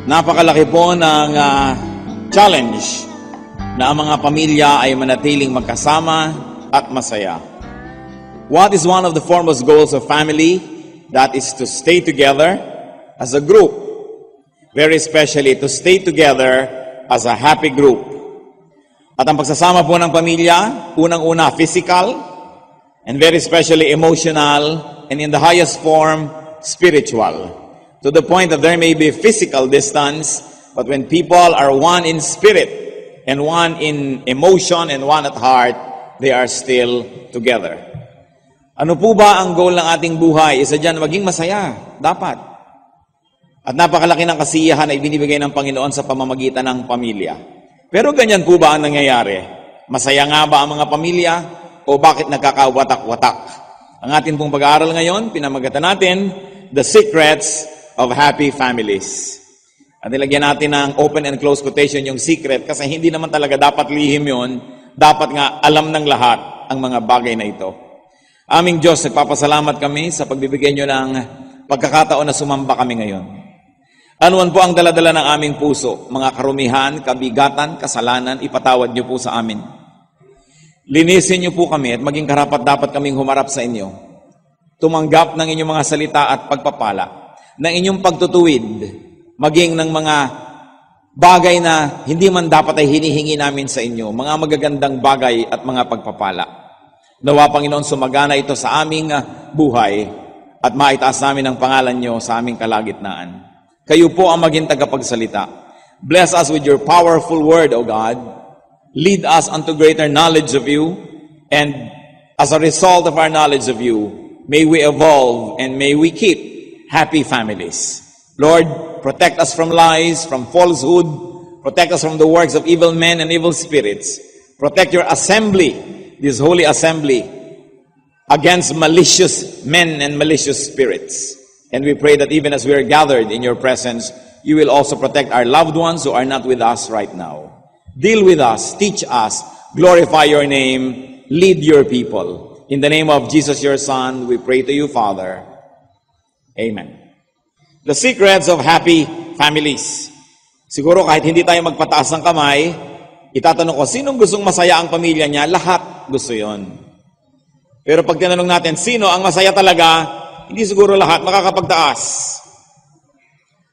Napakalaki po ng challenge na ang mga pamilya ay manatiling magkasama at masaya. What is one of the foremost goals of family? That is to stay together as a group. Very especially to stay together as a happy group. At ang pagsasama po ng pamilya, unang-una physical, and very especially emotional, and in the highest form, spiritual. To the point that there may be physical distance, but when people are one in spirit, and one in emotion, and one at heart, they are still together. Ano po ba ang goal ng ating buhay? Isa dyan, maging masaya. Dapat. At napakalaki ng kasiyahan na ibinibigay ng Panginoon sa pamamagitan ng pamilya. Pero ganyan po ba ang nangyayari? Masaya nga ba ang mga pamilya? O bakit nagkakawatak-watak? Ang ating pong pag-aaral ngayon, pinamagatan natin, The Secrets of Happy Families. At nilagyan natin ng open and close quotation yung secret kasi hindi naman talaga dapat lihim yun. Dapat nga alam ng lahat ang mga bagay na ito. Aming Diyos, nagpapasalamat kami sa pagbibigay nyo ng pagkakataon na sumamba kami ngayon. Anuman po ang daladala ng aming puso, mga karumihan, kabigatan, kasalanan, ipatawad nyo po sa amin. Linisin nyo po kami at maging karapat-dapat kaming humarap sa inyo. Tumanggap ng inyong mga salita at pagpapala, ng inyong pagtutuwid, maging ng mga bagay na hindi man dapat ay hinihingi namin sa inyo, mga magagandang bagay at mga pagpapala. Nawa, Panginoon, sumagana ito sa aming buhay at maitaas namin ang pangalan nyo sa aming kalagitnaan. Kayo po ang maging tagapagsalita. Bless us with your powerful word, O God. Lead us unto greater knowledge of you, and as a result of our knowledge of you, may we evolve and may we keep happy families. Lord, protect us from lies, from falsehood. Protect us from the works of evil men and evil spirits. Protect your assembly, this holy assembly, against malicious men and malicious spirits. And we pray that even as we are gathered in your presence, you will also protect our loved ones who are not with us right now. Deal with us, teach us, glorify your name, lead your people. In the name of Jesus, your Son, we pray to you, Father. Amen. The secrets of happy families. Siguro kahit hindi tayo magpataas ng kamay, itatanong ko, sinong gustong masaya ang pamilya niya? Lahat gusto yon. Pero pag tinanong natin, sino ang masaya talaga? Hindi siguro lahat makakapagtaas.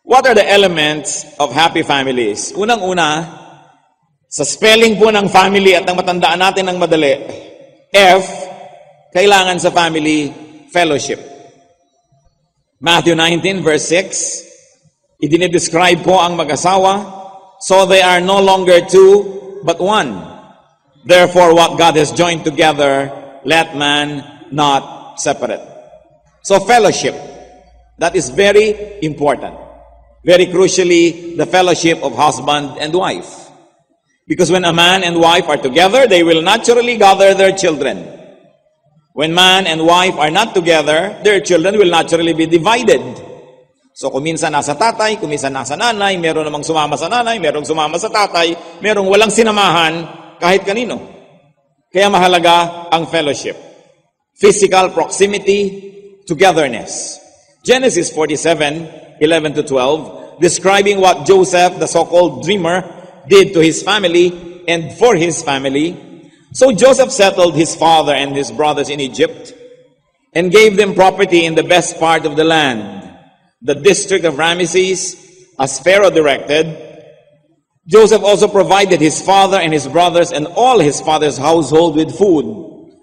What are the elements of happy families? Unang-una, sa spelling po ng family at ang matandaan natin ng madali, F, kailangan sa family, fellowship. Matthew 19 verse 6, idinidescribe po ang mag-asawa, so they are no longer two, but one. Therefore, what God has joined together, let man not separate. So fellowship, that is very important. Very crucially, the fellowship of husband and wife. Because when a man and wife are together, they will naturally gather their children. When man and wife are not together, their children will naturally be divided. So kung minsan nasa tatay, kung minsan nasa nanay, meron namang sumama sa nanay, merong sumama sa tatay, merong walang sinamahan kahit kanino. Kaya mahalaga ang fellowship. Physical proximity, togetherness. Genesis 47:11-12, describing what Joseph, the so-called dreamer, did to his family and for his family. So Joseph settled his father and his brothers in Egypt and gave them property in the best part of the land, the district of Ramesses, as Pharaoh directed. Joseph also provided his father and his brothers and all his father's household with food,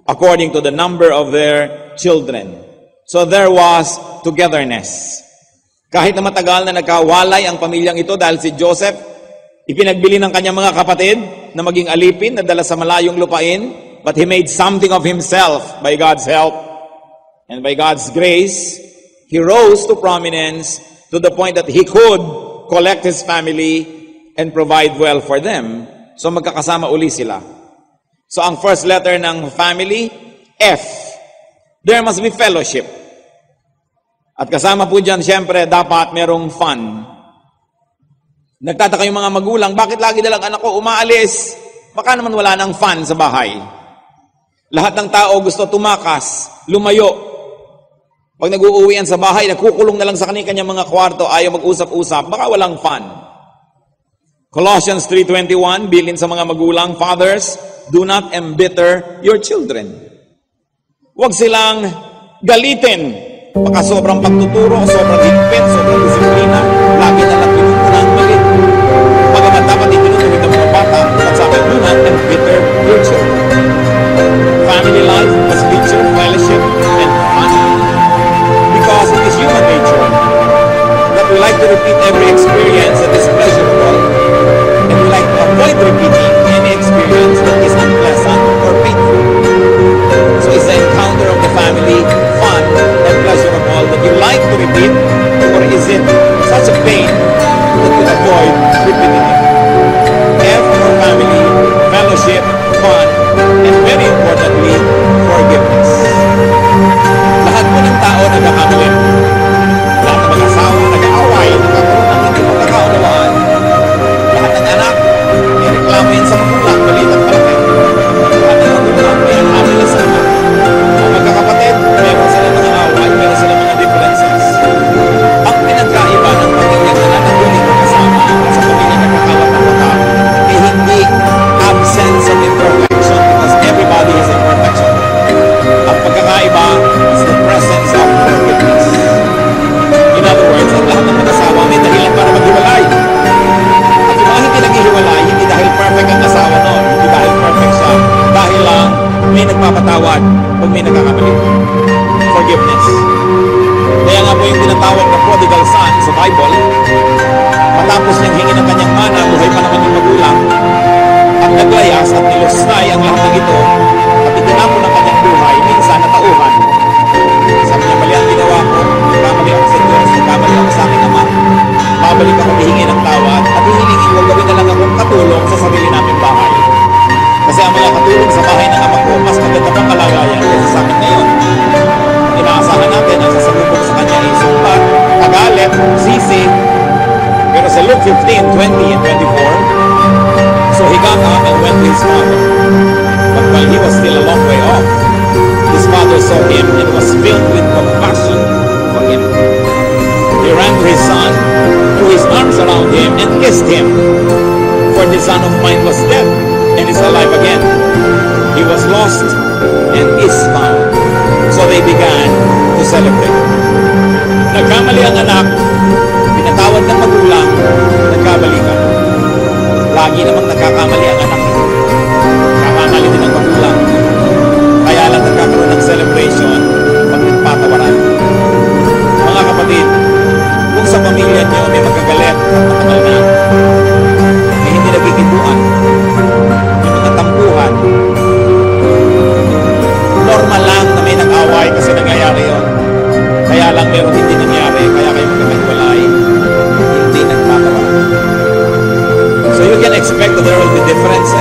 according to the number of their children. So there was togetherness. Kahit na matagal na nagkawalay ang pamilyang ito dahil si Joseph, ipinagbili ng kanyang mga kapatid na maging alipin, nadala sa malayong lupain, but he made something of himself by God's help. And by God's grace, he rose to prominence to the point that he could collect his family and provide well for them. So magkakasama uli sila. So ang first letter ng family, F. There must be fellowship. At kasama po dyan, syempre, dapat merong fun. Nagtataka yung mga magulang, bakit lagi dalang anak ko umaalis? Baka naman wala nang fun sa bahay. Lahat ng tao gusto tumakas, lumayo. Pag nag-uuwian sa bahay, nagkukulong na lang sa kanyang mga kwarto, ayaw mag-usap-usap, baka walang fun. Colossians 3:21, bilin sa mga magulang, fathers, do not embitter your children. Huwag silang galitin. Baka sobrang pagtuturo, sobrang higpit, sobrang disiplina, lagi na lang pinupuna ang mali. Pagamat dapat itinutuwid ng mga bata, at sabi, do not embitter your children. Family life must feature fellowship and fun. Because it is human nature that we like to repeat every experience that is pleasurable, and we like to avoid repeating any experience that is unpleasant or painful. So is the encounter of the family fun and pleasurable that you like to repeat, or is it such a pain that you avoid repeating it? F for family, fellowship, fun, and very importantly, forgiveness. Lahat po ng tao nagkakamali. Lahat ng mag-asawa nag-aaway, nagkakaroon ng hindi magkakaunawaan. Lahat ng anak, may reklamo yan sa magulang, maliit at malaki. Lahat ng magulang, may alamila sa anak. Ang magkakapatid, meron sila mga away, meron sila mga differences. Ang pinagkaiba ng pamilyang nananatiling magkasama at sa pamilyang nagkakawat ng mata ay hindi absence of imperfection because everybody has imperfection. Ang pagkakaiba is the presence of forgiveness. In other words, ang lahat ng mag-asawa may dahilan para maghiwalay. At yung mga hindi naghihiwalay, hindi dahil perfect ang asawa noon, hindi dahil perfect siya, dahil lang may nagpapatawad pag may nagkakamali. Forgiveness. Kaya nga po yung tinatawag na prodigal son sa Bible, matapos niyang hingin ang kanyang mana, buhay pa naman yung magulang, at naglayas at nilusnay ang lahat ng ito, at itinapon ang kanyang buhay, minsan natauhan. Sabi niya, mali ang ginawa ko, nagkamali ako sa Diyos, nagkamali ako sa aking ama, babalik ako hihingi ng tawad, at hihilingin, huwag gawin na lang akong katulong sa sarili namin bahay. Kasi ang mga katulong sa bahay ng ama ko, mas maganda pang kalagayan kaysa sa amin ngayon. Inaasahan natin ang sasalubong sa kanya ay sumpat, kagalit, sisi. Pero sa Luke 15:20 and 24, so he got up and went to his father. But while he was still a long way off, his father saw him and was filled with compassion for him. He ran to his son, threw his arms around him, and kissed him. For the son of mine was dead and is alive again. He was lost and is found. So they began to celebrate. Nagkamali ang anak, pinatawad ng magulang, nagkabalikan. Lagi namang nagkakamali ang anak. Kakamali din ang magulang. Kaya lang nagkakaroon ng celebration pag nagpatawaran. Mga kapatid, kung sa pamilya niyo may magkagalit at matagal na, may hindi nagkikibuan, may mga tampuhan, normal lang na may nag-away kasi nangyayari yun. Kaya lang meron hindi nangyari, kaya kayo magkakagwalay, hindi nagtatawaran. So you can expect that there will be difference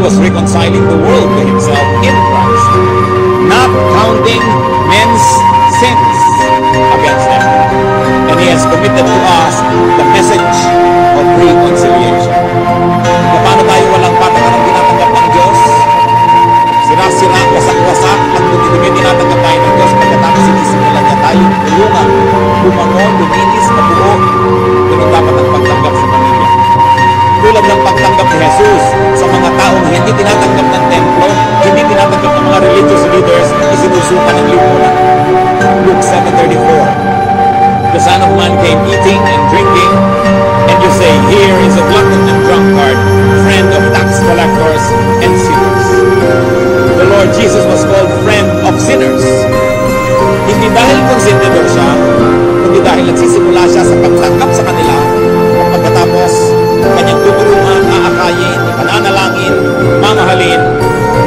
was reconciling the world to himself in Christ, not counting men's sins against them. And he has committed to us the message of reconciliation. Paano tayo walang patakaran tinatanggap ng Diyos? Sira-sira, wasak-wasak, at dumi-dumi tinatanggap tayo ng Diyos pagkatapos sinisimulan niya tayong tulungan, bumangon, luminis, mabuo. Ganun dapat ang pagtanggap sa pamilya. Tulad ng pagtanggap ni Jesus sa mga taong hindi tinatanggap ng templo, hindi tinatanggap ng mga religious leaders, isinusukan ng lipunan. Luke 7:34. The Son of Man came eating and drinking, and you say, here is a glutton and drunkard, friend of tax collectors and sinners. The Lord Jesus was called friend of sinners. Hindi dahil konsentidor siya, kundi dahil nagsisimula siya sa pagtanggap sa kanila, at pagkatapos, kanyang tutulungan, aakayin, pananalangin, mamahalin,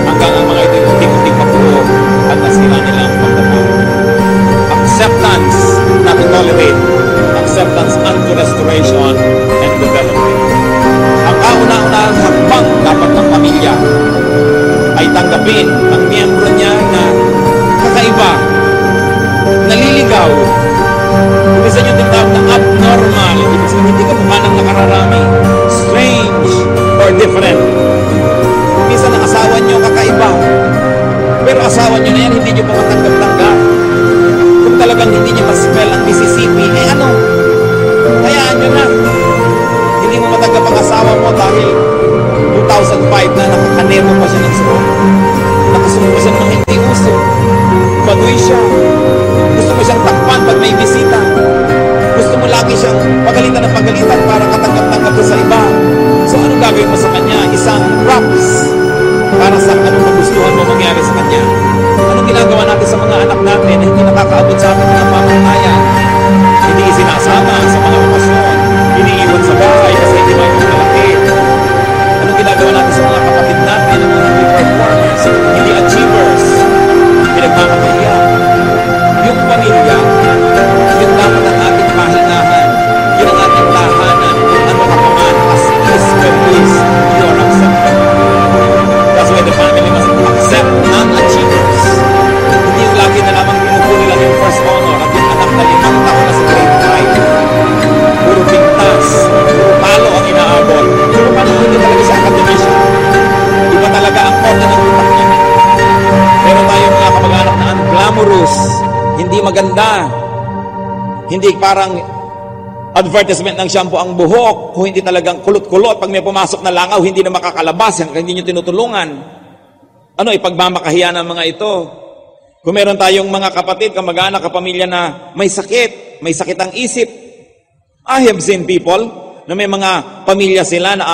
hanggang ang mga ito unti-unti mabuo at nasira nilang pagkatao. Acceptance, not to tolerate. Acceptance unto restoration and development. Ang kauna-unahang hakbang dapat ng pamilya ay tanggapin ang miyembro niya na kakaiba, naliligaw. Ibig sabihin yung tinatawag na abnormal. Ibig sabihin hindi ka mukha ng nakararami. Strange or different. Minsan ang asawa niyo kakaiba. Pero asawa niyo na yan, hindi niyo pa matanggap-tanggap. Kung talagang hindi niyo ma-spell ang Mississippi, ano? Hayaan niyo na. Hindi mo matanggap ang asawa mo dahil 2005 na nakakanemo pa siya ng suot. Nakasuot pa siya ng hindi uso. Baduy siya. Gusto mo siyang takpan pag may bisita. Gusto mo lagi siyang pagalitan ng pagalitan para katanggap-tanggap sa iba. So anong gagawin mo sa kanya? Isang props para sa anong magustuhan mo mangyari sa kanya. Anong ginagawa natin sa mga anak natin na hindi nakakaabot sa ating mga pamamayan? Hindi isinasama sa mga okasyon. Iniiwan sa bahay kasi hindi may malaki. Anong ginagawa natin sa mga kapatid natin na mga hindi performers, hindi achievers? Pinagmamakahiya. Yung pamilya, yung dapat ang ating pahinahan, yun ang ating tahanan, kung ano ka pa man, as is where is, you are accepted. That's why the family must accept non-achievers. Hindi yung lagi na lamang pinupuri lang yung first honor at yung anak na 5 taon na sa grade 5. Puro pintas, puro palo ang inaabot. Pero paano hindi talaga siya academician? Iba talaga ang order ng utak niya. Pero tayo mga kamag-anak na unglamorous, hindi maganda. Hindi parang advertisement ng shampoo ang buhok, kung hindi talagang kulot-kulot, pag may pumasok na langaw, hindi na makakalabas, hindi nyo tinutulungan. Ano, ipagmamakahiya ng mga ito. Kung meron tayong mga kapatid, kamag-anak, kapamilya na may sakit ang isip. I have seen people na may mga pamilya sila na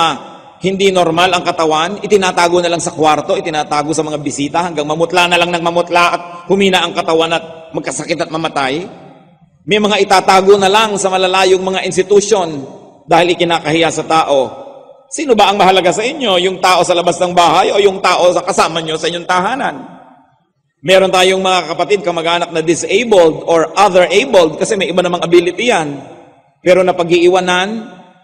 hindi normal ang katawan, itinatago na lang sa kwarto, itinatago sa mga bisita hanggang mamutla na lang ng mamutla at humina ang katawan at magkasakit at mamatay. May mga itatago na lang sa malalayong mga institusyon dahil ikinakahiya sa tao. Sino ba ang mahalaga sa inyo? Yung tao sa labas ng bahay o yung tao sa kasama nyo sa inyong tahanan? Meron tayong mga kapatid, kamag-anak na disabled or other abled kasi may iba namang ability yan. Pero napag-iiwanan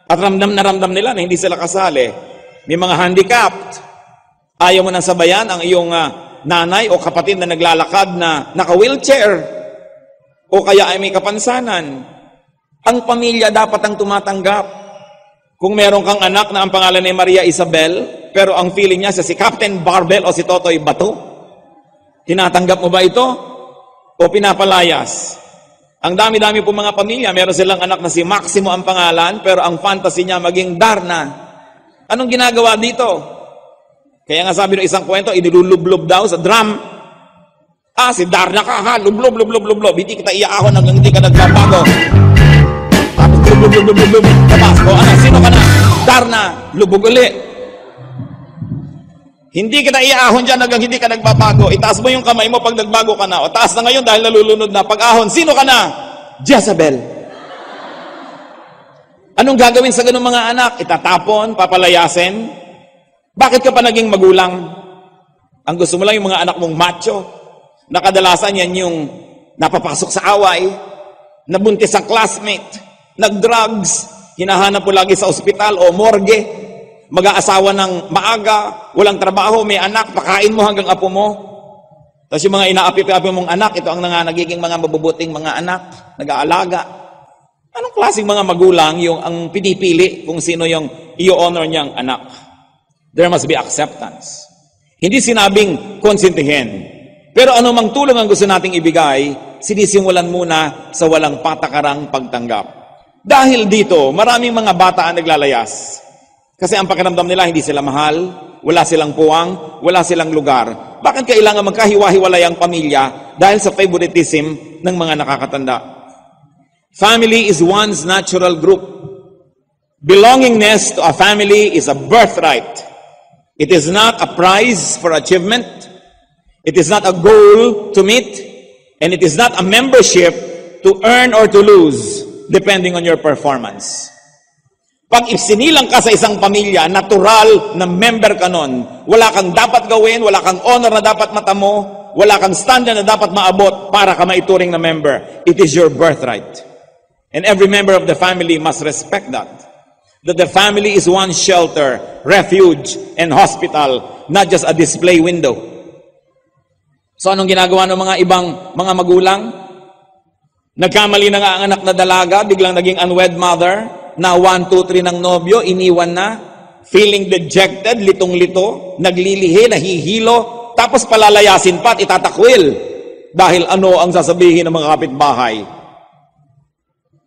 at ramdam na ramdam nila na hindi sila kasali. May mga handicapped. Ayaw mo nang sabayan ang iyong nanay o kapatid na naglalakad na naka-wheelchair o kaya ay may kapansanan. Ang pamilya dapat ang tumatanggap. Kung meron kang anak na ang pangalan ay Maria Isabel, pero ang feeling niya si Captain Barbell o si Totoy Bato, tinatanggap mo ba ito? O pinapalayas? Ang dami-dami po mga pamilya, meron silang anak na si Maximo ang pangalan, pero ang fantasy niya maging Darna. Anong ginagawa dito? Kaya nga sabi ng isang kwento, inilulublob daw sa drum. Si Darna ka ha, lublob. Hindi kita iaahon hanggang hindi ka nagbabago. Tapos lublob. Tapos, sino ka na? Darna, lubog uli. Hindi kita iaahon dyan hanggang hindi ka nagbabago. Itaas mo yung kamay mo pag nagbago ka na. O taas na ngayon dahil nalulunod na. Pag-ahon, sino ka na? Jezebel. Anong gagawin sa ganung mga anak? Itatapon, papalayasin. Bakit ka pa naging magulang? Ang gusto mo lang yung mga anak mong macho. Nakadalasan yan yung napapasok sa away, nabuntis ang classmate, nag-drugs, hinahanap po lagi sa ospital o morgue. Mag-aasawa ng maaga, walang trabaho, may anak, pakain mo hanggang apo mo. Tapos yung mga inaapi-api mong anak, ito ang nagiging mga mabubuting mga anak, nag-aalaga. Anong klaseng mga magulang yung ang pinipili kung sino yung i-honor niyang anak? There must be acceptance. Hindi sinabing konsentihin. Pero anumang tulong ang gusto nating ibigay, sinisimulan muna sa walang patakarang pagtanggap. Dahil dito, maraming mga bata ang naglalayas. Kasi ang pakiramdam nila, hindi sila mahal, wala silang puwang, wala silang lugar. Bakit kailangan magkahiwa-hiwalay ang pamilya? Dahil sa favoritism ng mga nakakatanda. Family is one's natural group. Belongingness to a family is a birthright. It is not a prize for achievement. It is not a goal to meet. And it is not a membership to earn or to lose, depending on your performance. Pag isinilang ka sa isang pamilya, natural na member ka nun. Wala kang dapat gawin, wala kang honor na dapat matamo, wala kang standard na dapat maabot para ka maituring na member. It is your birthright. And every member of the family must respect that. That the family is one shelter, refuge, and hospital, not just a display window. So anong ginagawa ng mga ibang mga magulang? Nagkamali na nga ang anak na dalaga, biglang naging unwed mother, na 1, 2, 3 ng nobyo, iniwan na, feeling dejected, litong-lito, naglilihi, nahihilo, tapos palalayasin pa at itatakwil. Dahil ano ang sasabihin ng mga kapitbahay?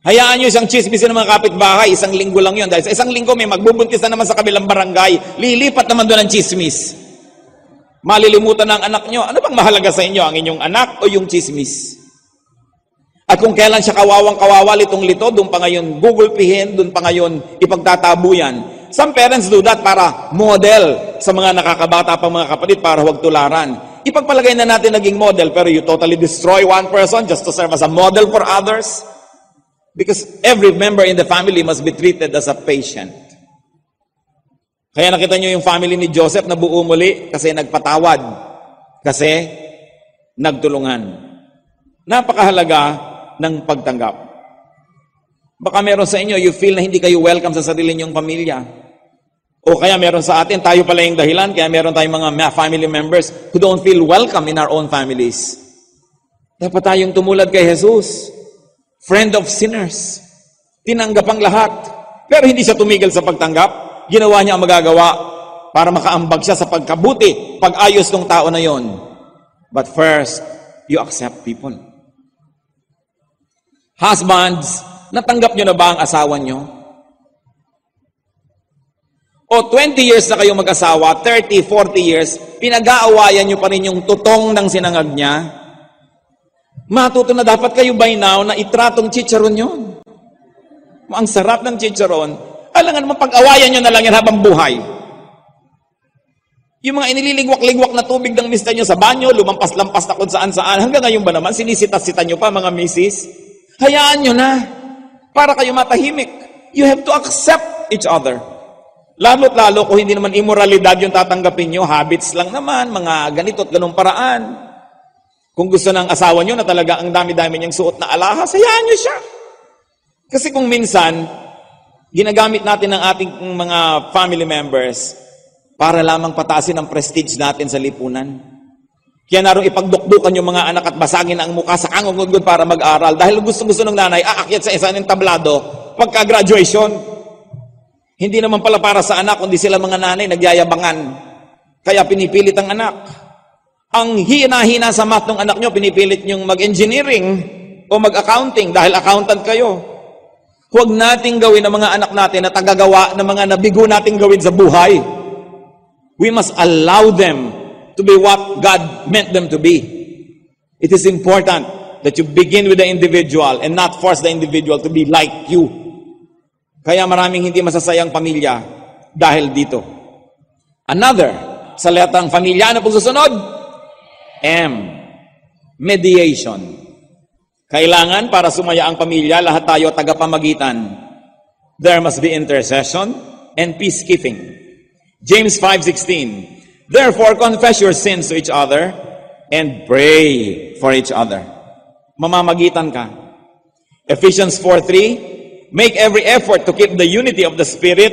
Hayaan nyo isang chismisin ng mga kapitbahay, isang linggo lang yun. Dahil sa isang linggo may magbubuntis na naman sa kabilang barangay, lilipat naman doon ang chismis. Malilimutan ng anak nyo. Ano bang mahalaga sa inyo? Ang inyong anak o yung chismis? At kung kailan siya kawawang-kawawa, litong-lito, doon pa ngayon gugulpihin, doon pa ngayon ipagtatabuyan. Some parents do that para model sa mga nakakabata pang mga kapatid para huwag tularan. Ipagpalagay na natin naging model, pero you totally destroy one person just to serve as a model for others. Because every member in the family must be treated as a patient. Kaya nakita nyo yung family ni Joseph na buo muli kasi nagpatawad. Kasi nagtulungan. Napakahalaga ng pagtanggap. Baka meron sa inyo, you feel na hindi kayo welcome sa sarili niyong pamilya. O kaya meron sa atin, tayo pala yung dahilan, kaya meron tayong mga family members who don't feel welcome in our own families. Dapat tayong tumulad kay Jesus. Friend of sinners. Tinanggap ang lahat. Pero hindi siya tumigil sa pagtanggap. Ginawa niya ang magagawa para makaambag siya sa pagkabuti, pag-ayos ng tao na yon. But first, you accept people. Husbands, natanggap nyo na ba ang asawa nyo? O 20 years na kayong mag-asawa, 30, 40 years, pinag-aawayan nyo pa rin yung tutong ng sinangag niya? Matuto na dapat kayo by now na itratong chicharon yun. Ang sarap ng chicharon, alangan naman pag-awayan nyo na lang yan habang buhay. Yung mga inililigwak-ligwak na tubig ng mister nyo sa banyo, lumampas-lampas na kung saan-saan, hanggang ngayon ba naman, sinisitas-sita nyo pa mga misis? Hayaan nyo na, para kayo matahimik. You have to accept each other. Lalo't lalo kung hindi naman immoralidad yung tatanggapin nyo, habits lang naman, mga ganito at ganung paraan. Kung gusto ng asawa nyo na talaga ang dami-dami niyang suot na alahas, hayaan nyo siya. Kasi kung minsan, ginagamit natin ang ating mga family members para lamang pataasin ang prestige natin sa lipunan. Kaya narong ipagdukdukan yung mga anak at basagin ang mukha sa kangungudgod para mag-aral. Dahil gusto-gusto ng nanay, aakyat sa isa ng tablado pagka-graduation. Hindi naman pala para sa anak, kundi sila mga nanay nagyayabangan. Kaya pinipilit ang anak. Ang hina-hina sa math ng anak nyo, pinipilit nyong mag-engineering o mag-accounting dahil accountant kayo. Huwag nating gawin ang mga anak natin na tagagawa ng mga nabigo nating gawin sa buhay. We must allow them to be what God meant them to be. It is important that you begin with the individual and not force the individual to be like you. Kaya maraming hindi masasayang pamilya dahil dito. Another, sa letang pamilya, ano pong susunod? M. Mediation. Kailangan para sumaya ang pamilya, lahat tayo tagapamagitan. There must be intercession and peacekeeping. James 5:16. Therefore, confess your sins to each other and pray for each other. Mamamagitan ka. Ephesians 4:3. Make every effort to keep the unity of the Spirit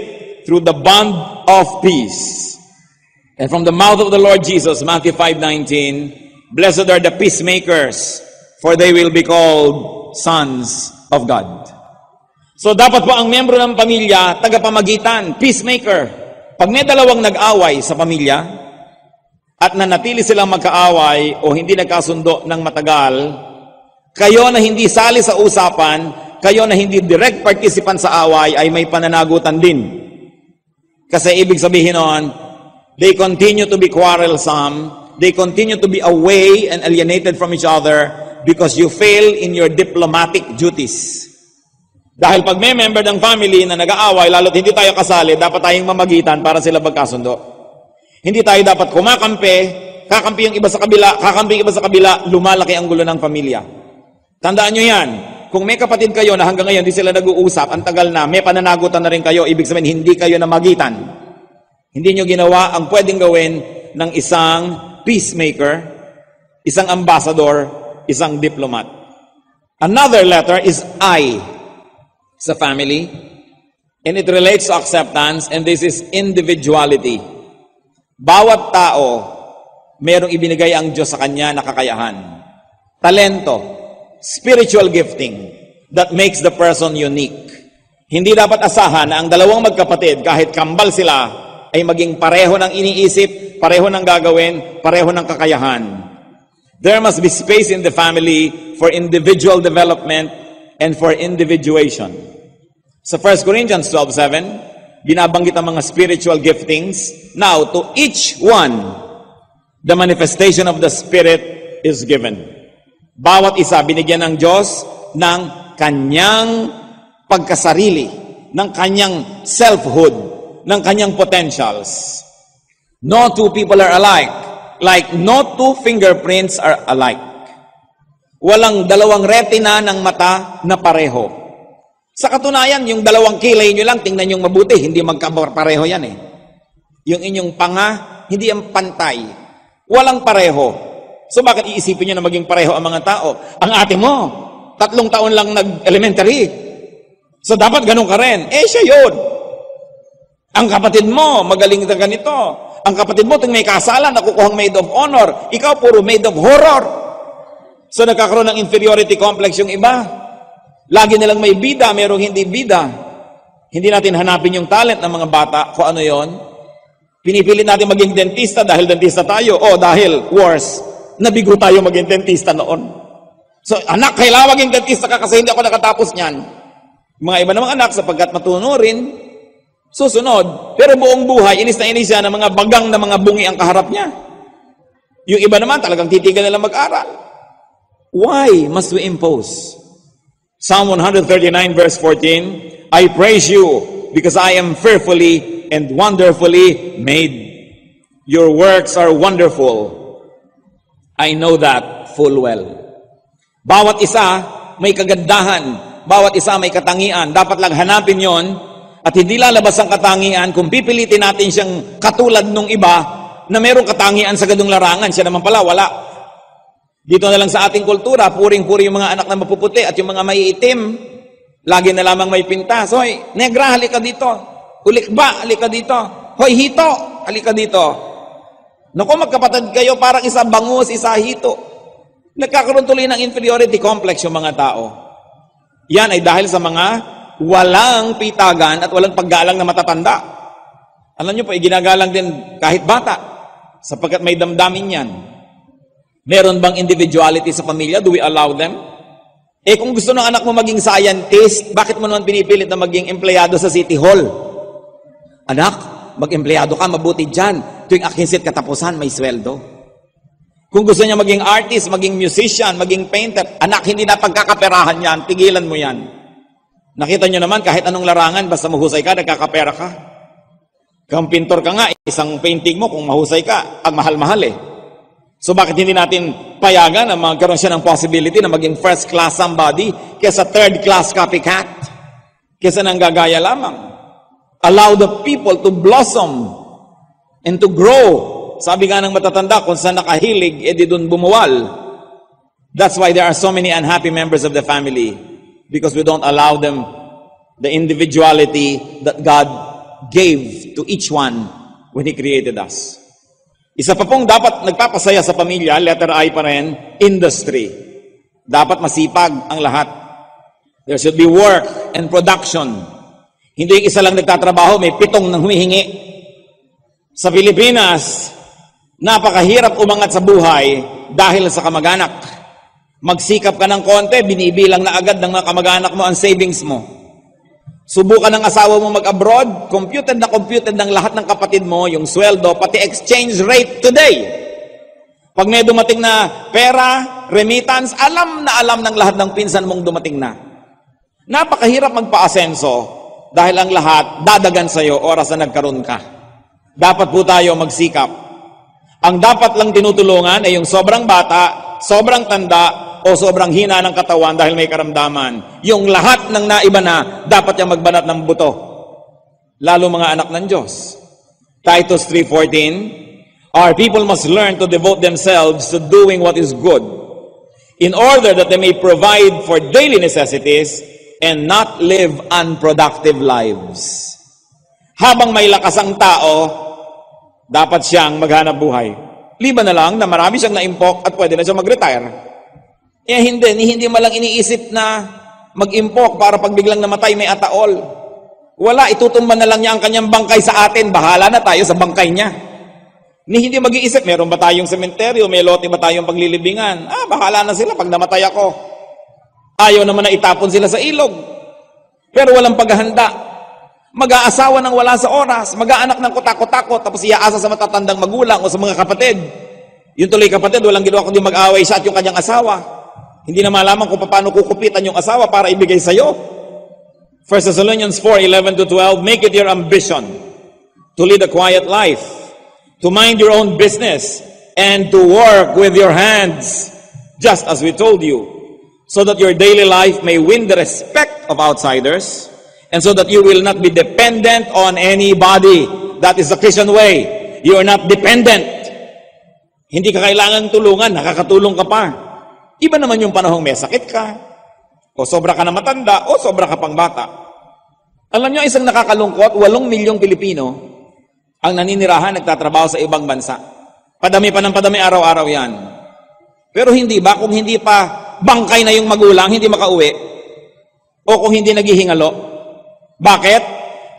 through the bond of peace. And from the mouth of the Lord Jesus, Matthew 5:19, blessed are the peacemakers, for they will be called sons of God. So dapat po ang miyembro ng pamilya, tagapamagitan, peacemaker. Pag may dalawang nag-away sa pamilya, at nanatili silang magkaaway o hindi nagkasundo ng matagal, kayo na hindi sali sa usapan, kayo na hindi direct participant sa away, ay may pananagutan din. Kasi ibig sabihin nun, they continue to be quarrelsome, they continue to be away and alienated from each other because you fail in your diplomatic duties. Dahil pag may member ng family na nag-aaway, lalo't hindi tayo kasali, dapat tayong mamagitan para sila magkasundo. Hindi tayo dapat kumakampi, kakampi yung iba sa kabila, kakampi yung iba sa kabila, lumalaki ang gulo ng pamilya. Tandaan nyo yan. Kung may kapatid kayo na hanggang ngayon di sila nag-uusap, ang tagal na, may pananagutan na rin kayo, ibig sabihin hindi kayo namagitan. Hindi nyo ginawa ang pwedeng gawin ng isang peacemaker, isang ambassador, isang diplomat. Another letter is I sa family, and it relates to acceptance, and this is individuality. Bawat tao, merong ibinigay ang Diyos sa kanya na kakayahan. Talento, spiritual gifting that makes the person unique. Hindi dapat asahan na ang dalawang magkapatid, kahit kambal sila, ay maging pareho ng iniisip, pareho ng gagawin, pareho ng kakayahan. There must be space in the family for individual development and for individuation. Sa 1 Corinthians 12:7, binabanggit ang mga spiritual giftings. Now, to each one, the manifestation of the Spirit is given. Bawat isa, binigyan ng Diyos ng kanyang pagkasarili, ng kanyang selfhood, ng kanyang potentials. No two people are alike, like no two fingerprints are alike. Walang dalawang retina ng mata na pareho. Sa katunayan, yung dalawang kilay nyo lang, tingnan nyo mabuti, hindi magkapareho yan eh. Yung inyong panga, hindi ang pantay. Walang pareho. So bakit iisipin nyo na maging pareho ang mga tao? Ang ate mo, 3 taon lang nag-elementary. So dapat ganun ka rin. Eh, siya yun. Ang kapatid mo, magaling na ganito. Ang kapatid mo, may kasalan, nakukuhang maid of honor. Ikaw, puro maid of horror. So nagkakaroon ng inferiority complex yung iba. Lagi nilang may bida, merong hindi bida. Hindi natin hanapin yung talent ng mga bata, kung ano yon. Pinipilit natin maging dentista dahil dentista tayo. O dahil, worse, nabigo tayo maging dentista noon. So, anak, kailangan maging dentista ka kasi hindi ako nakatapos niyan. Mga iba namang anak, sapagkat matuno rin, susunod. Pero buong buhay, inis na inis siya ng mga bagang na mga bungi ang kaharap niya. Yung iba naman, talagang titigil nila mag-aral. Why must we impose? Psalm 139 verse 14, I praise you because I am fearfully and wonderfully made. Your works are wonderful. I know that full well. Bawat isa may kagandahan, bawat isa may katangian. Dapat lang hanapin yon at hindi lalabas ang katangian kung pipilitin natin siyang katulad nung iba na merong katangian sa ganung larangan. Siya naman pala, wala. Dito na lang sa ating kultura, puring-puri yung mga anak na mapuputi at yung mga maiitim, lagi na lamang may pintas. Hoy, negra, halika dito. Ulikba, halika dito. Hoy, hito, halika dito. Naku, magkapatid kayo, parang isa bangus, isa hito. Nagkakaroon tuloy ng inferiority complex yung mga tao. Yan ay dahil sa mga walang pitagan at walang paggalang na matatanda. Alam nyo po, ginagalang din kahit bata, sapagkat may damdamin yan. Meron bang individuality sa pamilya? Do we allow them? Eh kung gusto ng anak mo maging scientist, bakit mo naman pinipilit na maging empleyado sa City Hall? Anak, mag-empleyado ka, mabuti dyan. Tuwing akinsit katapusan, may sweldo. Kung gusto niya maging artist, maging musician, maging painter, anak, hindi na pagkakaperahan yan, tigilan mo yan. Nakita niyo naman, kahit anong larangan, basta mahusay ka, nagkakapera ka. Kung pintor ka nga, isang painting mo, kung mahusay ka, ang mahal-mahal eh. So bakit hindi natin payagan na magkaroon siya ng possibility na maging first class somebody kaysa third class copycat? Kaysa nang gagaya lamang. Allow the people to blossom and to grow. Sabi nga ng matatanda, kung saan nakahilig, edi dun bumuwal. That's why there are so many unhappy members of the family because we don't allow them the individuality that God gave to each one when He created us. Isa pa pong dapat nagpapasaya sa pamilya, letter I pa rin, industry. Dapat masipag ang lahat. There should be work and production. Hindi isa lang nagtatrabaho, may 7 nang humihingi. Sa Pilipinas, napakahirap umangat sa buhay dahil sa kamag-anak. Magsikap ka ng konti, binibilang na agad ng mga kamag-anak mo ang savings mo. Subukan ng asawa mo mag-abroad, computed ng lahat ng kapatid mo, yung sweldo, pati exchange rate today. Pag may dumating na pera, remittance, alam ng lahat ng pinsan mong dumating na. Napakahirap magpa-asenso dahil ang lahat dadagan sa'yo oras na nagkaroon ka. Dapat po tayo magsikap. Ang dapat lang tinutulungan ay yung sobrang bata, sobrang tanda, o sobrang hina ng katawan dahil may karamdaman. Yung lahat ng naiba na, dapat yung magbanat ng buto. Lalo mga anak ng Diyos. Titus 3:14, our people must learn to devote themselves to doing what is good, in order that they may provide for daily necessities and not live unproductive lives. Habang may lakas ang tao, dapat siyang maghanap buhay. Liban na lang na marami siyang naimpok at pwede na siyang mag-retire. Hindi malang iniisip na mag-impok para pag biglang namatay may ataol. Wala, itutumba na lang niya ang kanyang bangkay sa atin. Bahala na tayo sa bangkay niya. Hindi mag-iisip, meron ba tayong sementeryo, may lote ba tayong paglilibingan? Bahala na sila pag namatay ako. Ayaw naman na itapon sila sa ilog. Pero walang paghahanda. Mag-aasawa ng wala sa oras, mag-aanak ng kutakot-takot, tapos iaasa sa matatandang magulang o sa mga kapatid. Yung tuloy kapatid, walang ginawa kundi mag-away siya at yung kanyang asawa. Hindi na malaman kung paano kukupitan yung asawa para ibigay sa'yo. 1 Thessalonians 4:11-12, make it your ambition to lead a quiet life, to mind your own business, and to work with your hands, just as we told you, so that your daily life may win the respect of outsiders, and so that you will not be dependent on anybody. That is the Christian way. You are not dependent. Hindi ka kailangan tulungan, nakakatulong ka pa. Iba naman yung panahong may sakit ka, o sobra ka na matanda, o sobra ka pang bata. Alam nyo, isang nakakalungkot, 8 milyong Pilipino ang naninirahan, nagtatrabaho sa ibang bansa. Padami pa ng padami araw-araw yan. Pero hindi ba, kung hindi pa bangkay na yung magulang, hindi makauwi, o kung hindi naghihingalo? Bakit?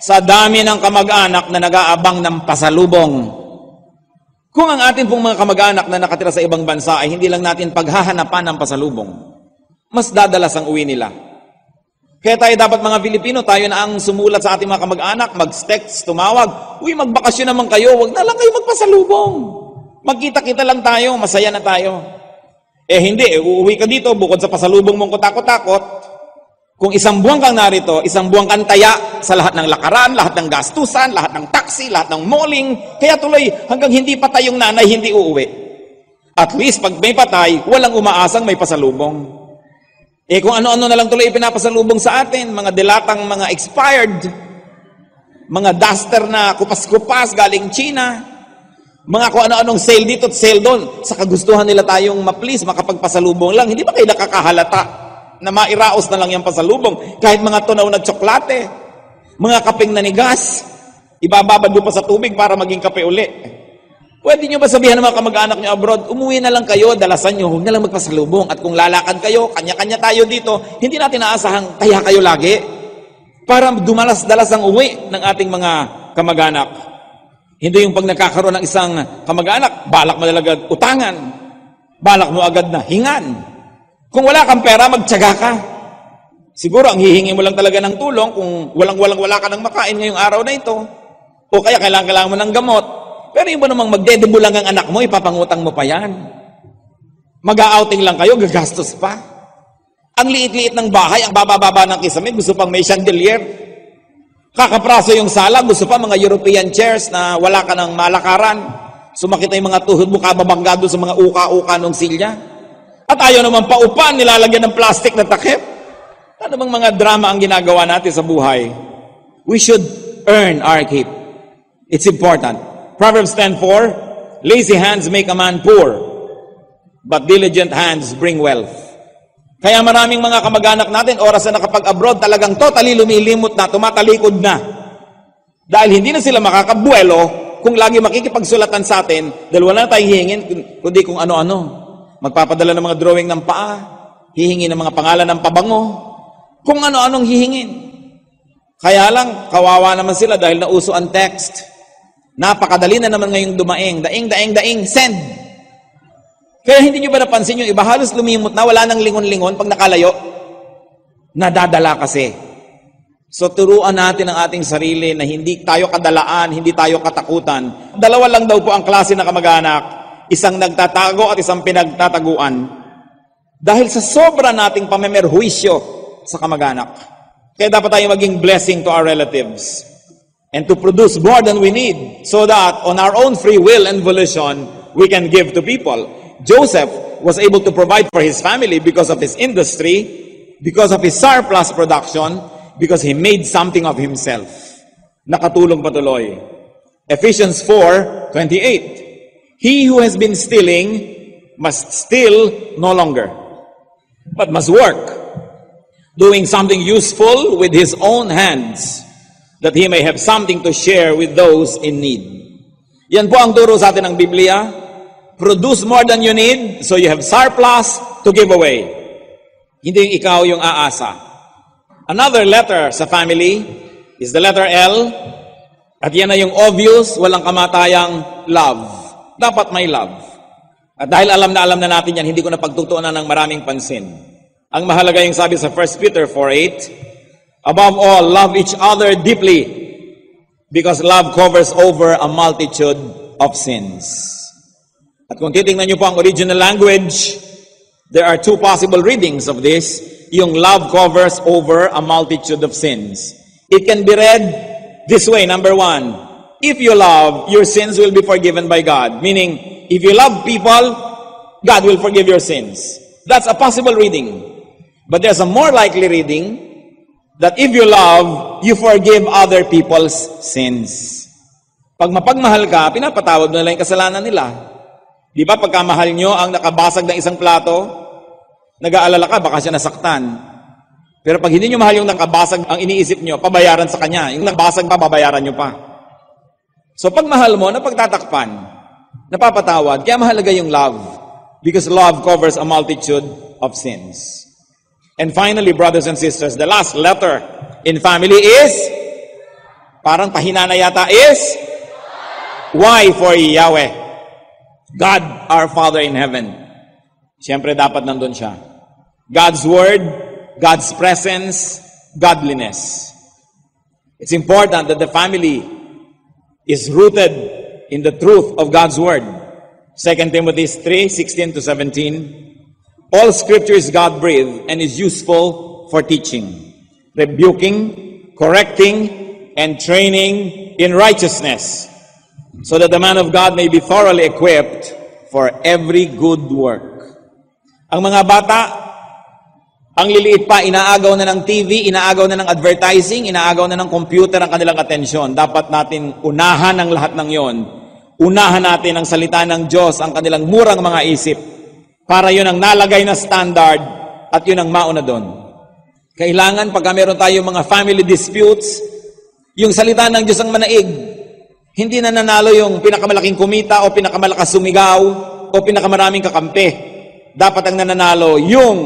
Sa dami ng kamag-anak na nag-aabang ng pasalubong. Kung ang atin pong mga kamag-anak na nakatira sa ibang bansa ay hindi lang natin paghahanapan ng pasalubong, mas dadalas ang uwi nila. Kaya tayo dapat mga Pilipino, tayo na ang sumulat sa ating mga kamag-anak, mag-text, tumawag, uy, magbakasyon naman kayo, wag na lang kayo magpasalubong. Magkita-kita lang tayo, masaya na tayo. Hindi, uuwi ka dito, bukod sa pasalubong mong kutakot-takot, kung 1 buwan kang narito, 1 buwan kang taya sa lahat ng lakaran, lahat ng gastusan, lahat ng taxi, lahat ng malling, kaya tuloy hanggang hindi patay yung nanay, hindi uuwi. At least pag may patay, walang umaasang may pasalubong. Kung ano-ano na lang tuloy ipinapasalubong sa atin, mga dilatang, mga expired, mga duster na kupas-kupas galing China, mga kung ano-anong sale dito at sale doon, sa kagustuhan nila tayong ma-please, makapagpasalubong lang, hindi ba kayo nakakahalata na mairaos na lang yung pasalubong? Kahit mga tunaw na tsokolate, mga kapeng nanigas, ibababad mo pa sa tubig para maging kape uli. Pwede nyo ba sabihan ng mga kamag-anak nyo abroad, umuwi na lang kayo, dalasan nyo, huwag na lang magpasalubong. At kung lalakad kayo, kanya-kanya tayo dito, hindi natin naasahang taya kayo lagi para dumalas-dalas ang uwi ng ating mga kamag-anak. Hindi yung pag nagkakaroon ng isang kamag-anak, balak mo talaga utangan, balak mo agad na hingan. Kung wala kang pera, magtiyaga ka. Siguro, ang hihingi mo lang talaga ng tulong kung wala ka ng makain ngayong araw na ito. O kaya kailangan mo ng gamot. Pero yung mo namang magdedebulang ang anak mo, ipapangutang mo pa yan. Mag-a-outing lang kayo, gagastos pa. Ang liit-liit ng bahay, ang baba-baba ng kisame, gusto pang may chandelier. Kakapraso yung sala, gusto pa mga European chairs na wala ka ng malakaran. Sumakit na yung mga tuhod mo, kababangga doon sa mga uka-uka ng silya. At ayaw naman paupan, nilalagyan ng plastic na takip. Ano bang mga drama ang ginagawa natin sa buhay? We should earn our keep. It's important. Proverbs 10:4, lazy hands make a man poor, but diligent hands bring wealth. Kaya maraming mga kamag-anak natin, oras na nakapag-abroad, talagang totally lumilimot na, tumatalikod na. Dahil hindi na sila makakabuelo kung lagi makikipagsulatan sa atin, dahil wala na tayong hihingin, kundi kung ano-ano. Magpapadala ng mga drawing ng paa, hihingi ng mga pangalan ng pabango, kung ano-anong hihingin. Kaya lang, kawawa naman sila dahil nauso ang text. Napakadali na naman ngayong dumaing, daing, send. Kaya hindi nyo ba napansin yung iba halos lumimot na, wala nang lingon-lingon pag nakalayo? Nadadala kasi. So turuan natin ang ating sarili na hindi tayo kadalaan, hindi tayo katakutan. Dalawa lang daw po ang klase na kamag-anak, isang nagtatago at isang pinagtataguan. Dahil sa sobra nating pamemerhuisyo sa kamag-anak. Kaya dapat tayo maging blessing to our relatives. And to produce more than we need, so that on our own free will and volition, we can give to people. Joseph was able to provide for his family because of his industry, because of his surplus production, because he made something of himself. Nakatulong patuloy. Ephesians 4:28. He who has been stealing must steal no longer, but must work, doing something useful with his own hands, that he may have something to share with those in need. Yan po ang turo sa atin ng Biblia. Produce more than you need, so you have surplus to give away. Hindi yung ikaw yung aasa. Another letter sa family is the letter L. At yan na yung obvious, walang kamatayang love. Dapat may love. At dahil alam na natin yan, hindi ko na pagtutuunan ng maraming pansin. Ang mahalaga yung sabi sa 1 Peter 4:8, above all, love each other deeply, because love covers over a multitude of sins. At kung titingnan nyo po ang original language, there are two possible readings of this. Yung love covers over a multitude of sins. It can be read this way. Number one, if you love, your sins will be forgiven by God. Meaning, if you love people, God will forgive your sins. That's a possible reading. But there's a more likely reading, that if you love, you forgive other people's sins. Pag mapagmahal ka, pinapatawad mo nila yung kasalanan nila. Di ba pagkamahal nyo ang nakabasag ng isang plato, nag-aalala ka, baka siya nasaktan. Pero pag hindi nyo mahal yung nakabasag, ang iniisip nyo, pabayaran sa kanya. Yung nakabasag pa, babayaran nyo pa. So pag mahal mo, napagtatakpan, napapatawad, kaya mahalaga yung love. Because love covers a multitude of sins. And finally, brothers and sisters, the last letter in family is, parang pahina na yata, is Y for Yahweh. God, our Father in heaven. Siyempre dapat nandun siya. God's Word, God's presence, godliness. It's important that the family is rooted in the truth of God's Word. 2 Timothy 3:16-17. All Scripture is God-breathed and is useful for teaching, rebuking, correcting, and training in righteousness, so that the man of God may be thoroughly equipped for every good work. Ang mga bata, ang liliit pa, inaagaw na ng TV, inaagaw na ng advertising, inaagaw na ng computer ang kanilang atensyon. Dapat natin unahan ang lahat ng yon. Unahan natin ang salita ng Diyos, ang kanilang murang mga isip, para yun ang nalagay na standard at yun ang mauna doon. Kailangan pagka meron tayo mga family disputes, yung salita ng Diyos ang manaig. Hindi na nanalo yung pinakamalaking kumita o pinakamalakas sumigaw o pinakamaraming kakampi. Dapat ang nananalo yung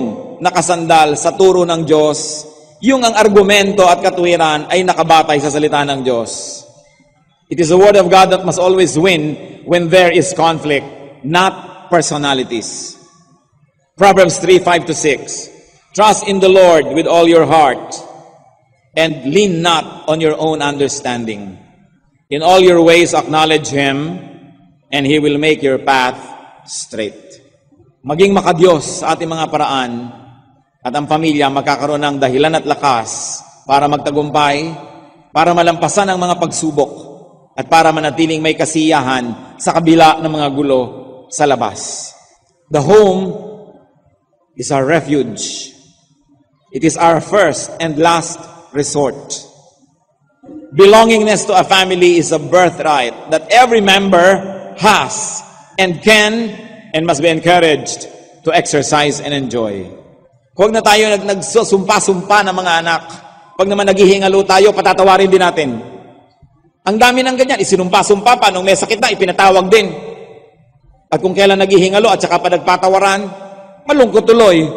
nakasandal sa turo ng Diyos, yung ang argumento at katuwiran ay nakabatay sa salita ng Diyos. It is the Word of God that must always win when there is conflict, not personalities. Proverbs 3:5-6. Trust in the Lord with all your heart and lean not on your own understanding. In all your ways acknowledge Him and He will make your path straight. Maging makadiyos sa ating mga paraan at ang pamilya magkakaroon ng dahilan at lakas para magtagumpay, para malampasan ang mga pagsubok at para manatiling may kasiyahan sa kabila ng mga gulo sa labas. The home is our refuge. It is our first and last resort. Belongingness to a family is a birthright that every member has and can and must be encouraged to exercise and enjoy. Huwag na tayo nagsusumpa-sumpa ng mga anak. Pag naman naghihingalo tayo, patatawarin din natin. Ang dami ng ganyan, isinumpa-sumpa pa, nung may sakit na, ipinatawag din. At kung kailan naghihingalo at saka pa nagpatawaran, malungkot tuloy.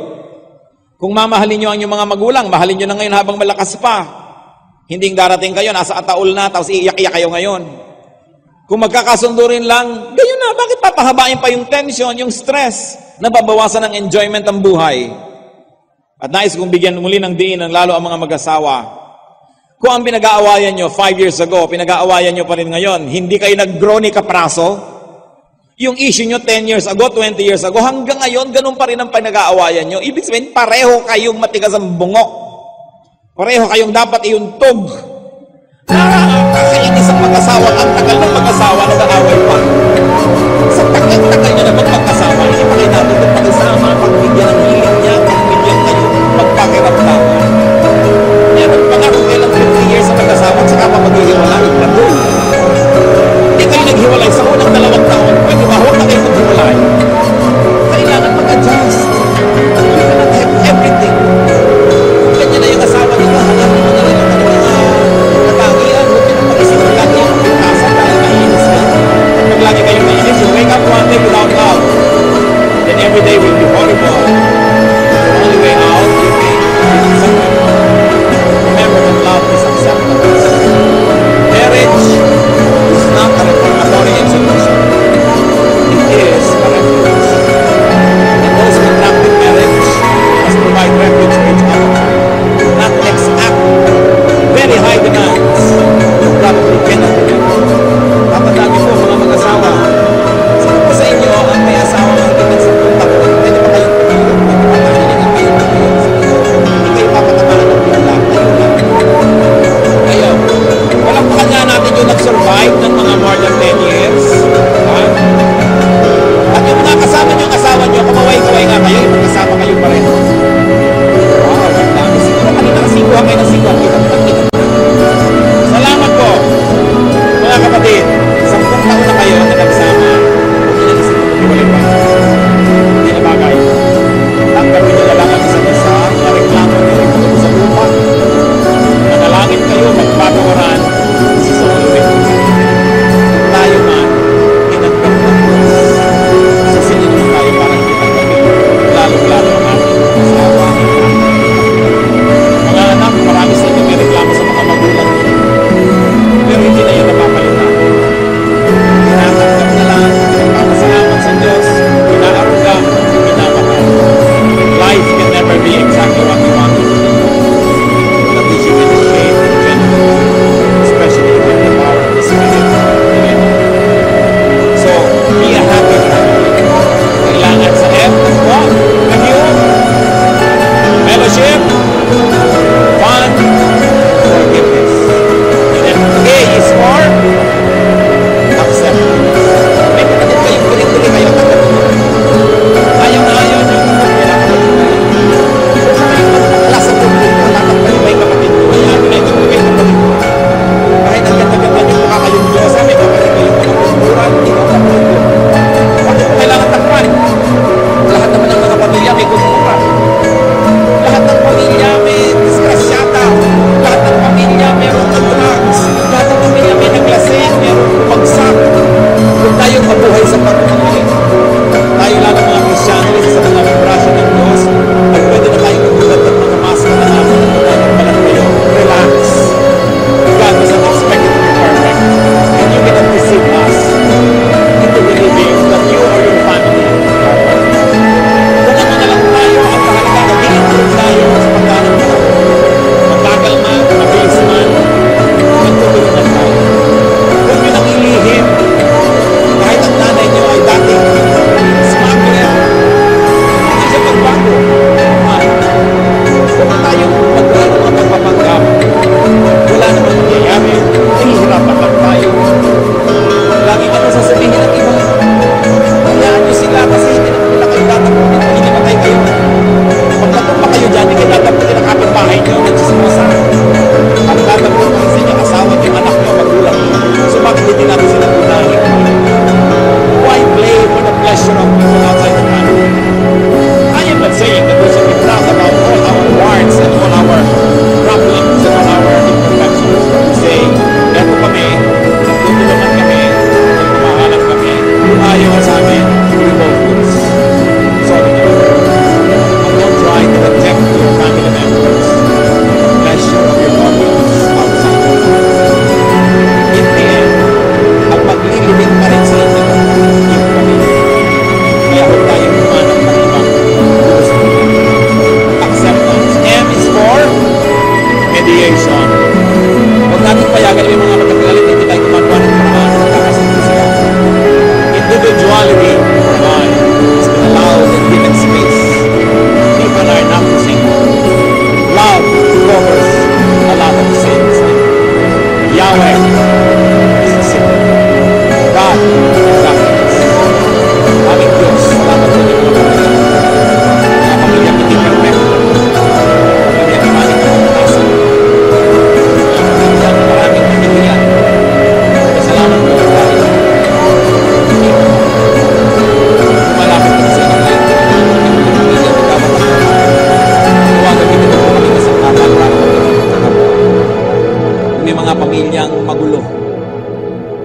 Kung mamahalin nyo ang inyong mga magulang, mahalin nyo na ngayon habang malakas pa. Hindi darating kayo, nasa ataol na, tapos iiyak-iyak kayo ngayon. Kung magkakasundo rin lang, gayon na, bakit papahabain pa yung tension, yung stress, nababawasan ng enjoyment ang buhay? At nais kong bigyan muli ng diin ng lalo ang mga mag-asawa. Kung ang pinag-aawayan nyo 5 years ago, pinag-aawayan nyo pa rin ngayon, hindi kayo nag-grow ni kapraso, yung issue nyo 10 years ago, 20 years ago, hanggang ngayon, ganun pa rin ang pinag-aawayan nyo. Ibig sabihin, pareho kayong matigas ang bungok. Pareho kayong dapat iuntog. Nakakainis ang mag-asawa. Ang tagal ng mag-asawa, nag-aaway pa. Sa tagal-tagal nyo na mag-asawa, hindi pa kayo natin ito pakisama, pagbigyan ng hiling niya, pagbigyan kayo, magpakiramdaman. Meron pa nga kung kailang 50 years ang mag-asawa, at saka pa maghihiwalay, ito. Hindi kayo naghiwalay sa unang 2 taon, pwede ba huwag na kayo maghiwalay? Kailangan mag-adjust. You cannot have everything. Ganyan na yung asawa nila, hanapin mo na rin ang kanilang katangian. Huwag nyo na pag-isipin lagi yung pagkasa dahil naiinis kayo. Pag lagi kayong naiinis, you wake up one day without love, then every day will be horrible. mediation. Huwag natin payagan yung mga magkagalit na hindi tayo gumagawa ng paraan na magkakasundo sila. Individuality, God, is allowed and given space. People are not single. Love covers a lot of sins. Yahweh is the sin. God is happiness. Aming Diyos, salamat sa inyo mga pamilya. Mga pamilya hindi perfect. Pamilya na maling kapatasan. Mga pamilya na maraming pamilya. Salamat po dahil hindi mo malapit na sa inyo ngayon. Mga pamilya na kapatasan. Huwag kami dito po kami sa kapal para may mga pamilyang magulo.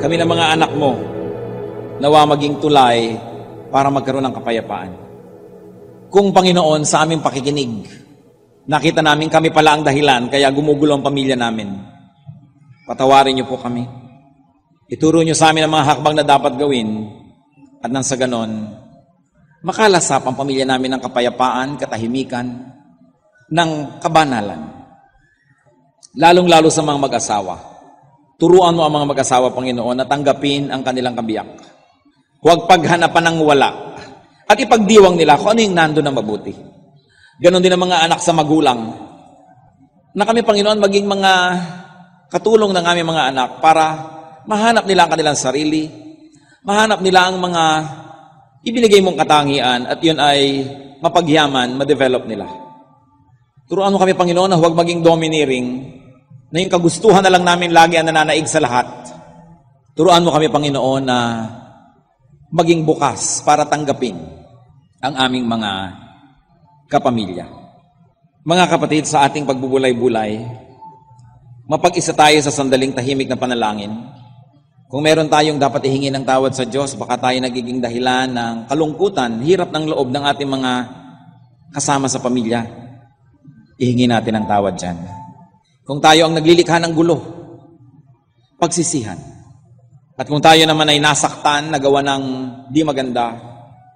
Kami na mga anak mo, nawa maging tulay para magkaroon ng kapayapaan. Kung Panginoon, sa aming pakikinig, nakita namin kami pala ang dahilan, kaya gumugulo ang pamilya namin. Patawarin niyo po kami. Ituro niyo sa amin ang mga hakbang na dapat gawin, at nang sa ganon, makalasap ang pamilya namin ng kapayapaan, katahimikan, ng kabanalan. Lalong-lalo sa mga mag-asawa. Turuan mo ang mga mag-asawa, Panginoon, na tanggapin ang kanilang kabiyak. Huwag paghanapan ng wala. At ipagdiwang nila kung ano yung nando na mabuti. Ganon din ang mga anak sa magulang. Na kami, Panginoon, maging mga katulong ng aming mga anak para mahanap nila ang kanilang sarili, mahanap nila ang mga ibinigay mong katangian at yun ay mapagyaman, ma-develop nila. Turuan mo kami, Panginoon, na huwag maging domineering, na yung kagustuhan na lang namin lagi ang nananaig sa lahat. Turuan mo kami, Panginoon, na maging bukas para tanggapin ang aming mga kapamilya. Mga kapatid, sa ating pagbubulay-bulay, mapag-isa tayo sa sandaling tahimik na panalangin. Kung meron tayong dapat ihingi ng tawad sa Diyos, baka tayo nagiging dahilan ng kalungkutan, hirap ng loob ng ating mga kasama sa pamilya. Ihingi natin ang tawad dyan. Kung tayo ang naglilikha ng gulo, pagsisihan. At kung tayo naman ay nasaktan, nagawa ng di maganda,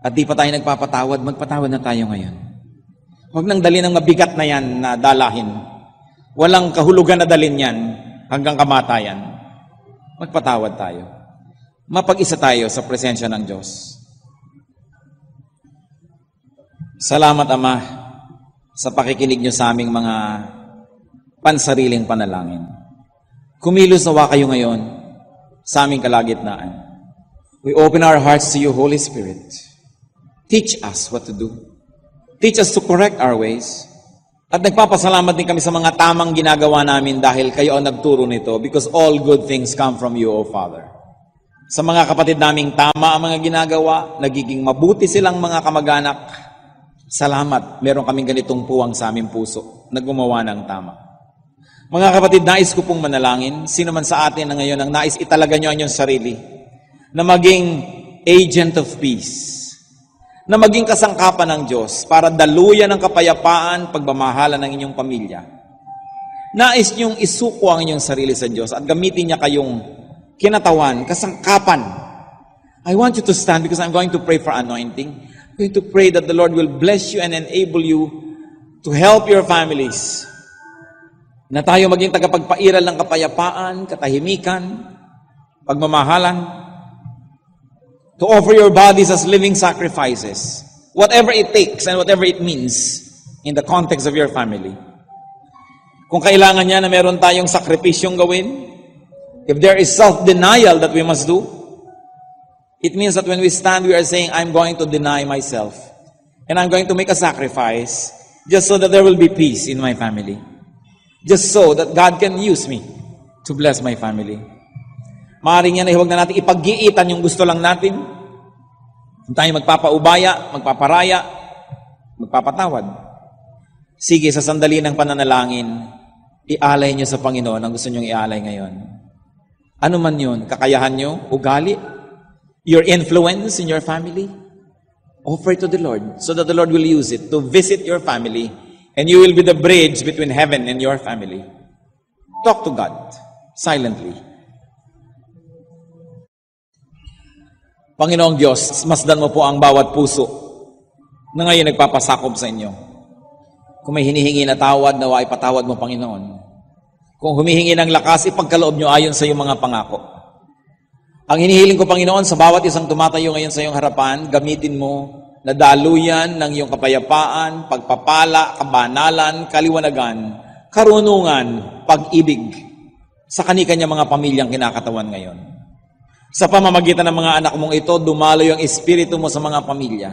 at di pa tayo nagpapatawad, magpatawad na tayo ngayon. Huwag nang dalhin ng mabigat na yan na dalahin. Walang kahulugan na dalhin yan hanggang kamatayan. Magpatawad tayo. Mapag-isa tayo sa presensya ng Diyos. Salamat, Ama, sa pakikinig niyo sa aming mga pansariling panalangin. Kumilos nawa kayo ngayon sa aming kalagitnaan. We open our hearts to you, Holy Spirit. Teach us what to do. Teach us to correct our ways. At nagpapasalamat din kami sa mga tamang ginagawa namin dahil kayo ang nagturo nito because all good things come from you, O Father. Sa mga kapatid naming tama ang mga ginagawa, nagiging mabuti silang mga kamag-anak. Salamat, meron kaming ganitong puwang sa aming puso na gumawa ng tama. Mga kapatid, nais ko pong manalangin, sino man sa atin na ngayon ang nais italaga nyo ang inyong sarili, na maging agent of peace, na maging kasangkapan ng Diyos para daluyan ng kapayapaan, pagmamahalan ng inyong pamilya. Nais nyong isuko ang inyong sarili sa Diyos at gamitin niya kayong kinatawan, kasangkapan. I want you to stand because I'm going to pray for anointing. I'm going to pray that the Lord will bless you and enable you to help your families. Na tayo maging tagapagpairal ng kapayapaan, katahimikan, pagmamahalan, to offer your bodies as living sacrifices, whatever it takes and whatever it means in the context of your family. Kung kailangan niya na meron tayong sakripisyong gawin, if there is self-denial that we must do, it means that when we stand, we are saying, I'm going to deny myself, and I'm going to make a sacrifice just so that there will be peace in my family. Just so that God can use me to bless my family. Maaaring yan ay huwag na natin ipag-iitan yung gusto lang natin. Kung tayo magpapaubaya, magpaparaya, magpapatawad. Sige, sa sandali ng pananalangin, ialay nyo sa Panginoon ang gusto nyong ialay ngayon. Ano man yun? Kakayahan nyo? Ugali? Your influence in your family? Offer it to the Lord so that the Lord will use it to visit your family. And you will be the bridge between heaven and your family. Talk to God silently. Panginoong Diyos, masdan mo po ang bawat puso na ngayon nagpapasakop sa inyo. Kung may hinihingi na tawad, nawa ipatawad mo, Panginoon. Kung humihingi ng lakas, ipagkaloob nyo ayon sa iyong mga pangako. Ang hinihiling ko, Panginoon, sa bawat isang tumatayo ngayon sa iyong harapan, gamitin mo na daluyan ng iyong kapayapaan, pagpapala, kabanalan, kaliwanagan, karunungan, pag-ibig sa kanikanya mga pamilyang kinakatawan ngayon. Sa pamamagitan ng mga anak mong ito, dumalo yung espiritu mo sa mga pamilya.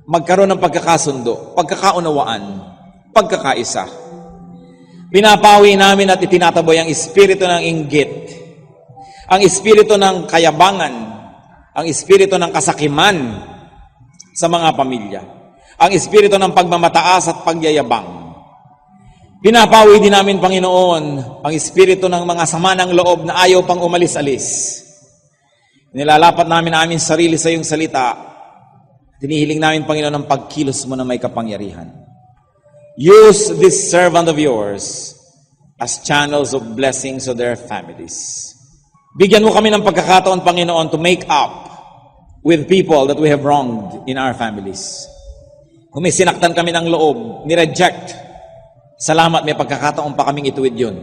Magkaroon ng pagkakasundo, pagkakaunawaan, pagkakaisa. Pinapawi namin at itinataboy ang espiritu ng inggit, ang espiritu ng kayabangan, ang espiritu ng kasakiman sa mga pamilya, ang espiritu ng pagmamataas at pagyayabang. Pinapawi din namin, Panginoon, ang espiritu ng mga sama ng loob na ayaw pang umalis-alis. Nilalapat namin aming sarili sa iyong salita. Tinihiling namin, Panginoon, ang pagkilos mo na may kapangyarihan. Use this servant of yours as channels of blessings to their families. Bigyan mo kami ng pagkakataon, Panginoon, to make up with people that we have wronged in our families. Kung may sinaktan kami ng loob, ni-reject, salamat, may pagkakataon pa kaming ituwid yun.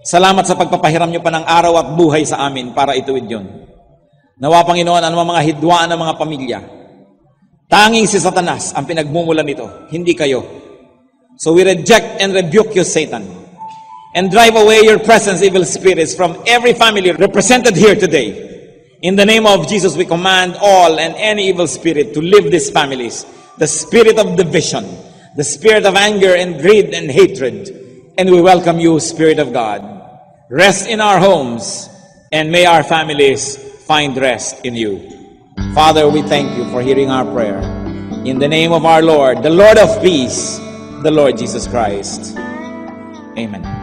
Salamat sa pagpapahiram nyo pa ng araw at buhay sa amin para ituwid yun. Nawa, Panginoon, ano mga hidwaan ng mga pamilya. Tanging si Satanas ang pinagmumulan nito, hindi kayo. So we reject and rebuke you, Satan, and drive away your presence, evil spirits, from every family represented here today. In the name of Jesus, we command all and any evil spirit to leave these families. The spirit of division, the spirit of anger and greed and hatred. And we welcome you, Spirit of God. Rest in our homes, and may our families find rest in you. Father, we thank you for hearing our prayer. In the name of our Lord, the Lord of peace, the Lord Jesus Christ. Amen.